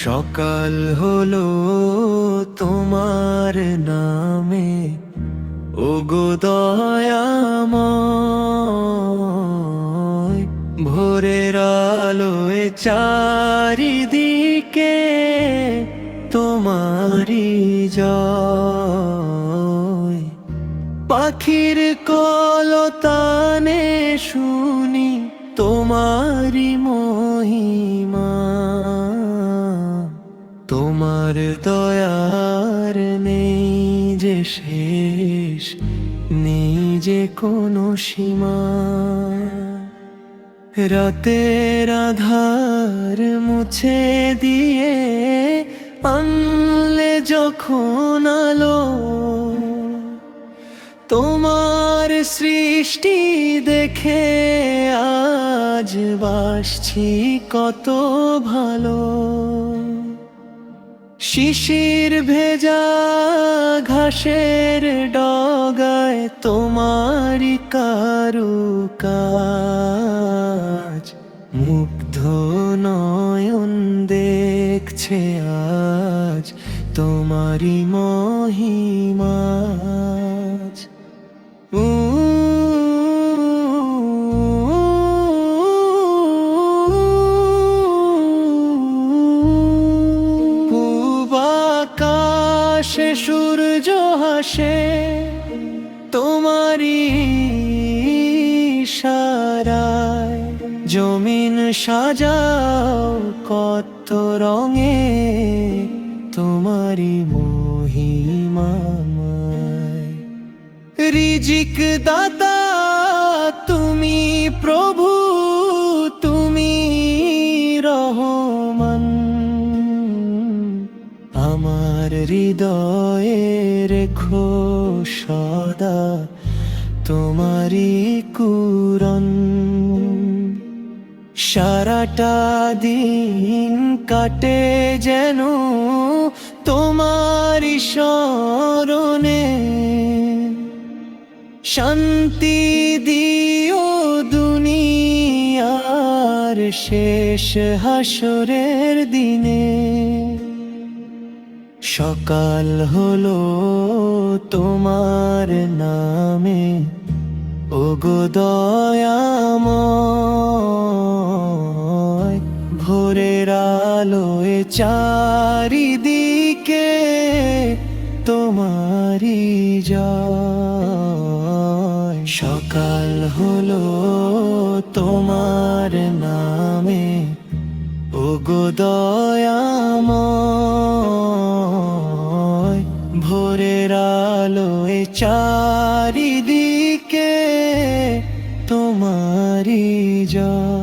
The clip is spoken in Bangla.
সকাল হলো তোমার নামে, ওগো দয়াময়। ভোরের আলোয় চারিদিকে তোমারি জয়। পাখির কলতানে শুনি তোমারি মহিমা। তোমার দয়ার নেই যে শেষ, নেই যে কোনো সীমা। রাতের আধার মুছে দিয়ে আনলে যখন আলো, তোমার সৃষ্টি দেখে আজ বাসছি কত ভালো। শিশির ভেজা ঘাসের ডগায় তোমারি কারুকাজ, মুগ্ধ নয়ন দেখছে আজ তোমারি মহিমা। আকাশে সূর্য হাসে তোমারি ইশারায়, জমিন সাজাও কত রঙে তোমারি মহিমাময়। রিজিক দাতা তুমি প্রভু, তুমি রহমান। আমার হৃদয়ে রেখো সদা তোমারি কুরন। সারাটা দিন কাটে যেন তোমারি স্মরণে। শান্তি দিও দুনিয়ার শেষ হাসরের দিনে। সকাল হলো তোমার নামে, ওগো দয়াময়। ভোরের আলোয় চারিদিকে তোমারি জয়। সকাল হলো তোমার নামে, ওগো দয়াময়। ভোরের আলোয় চারিদিকে তোমারি জয়।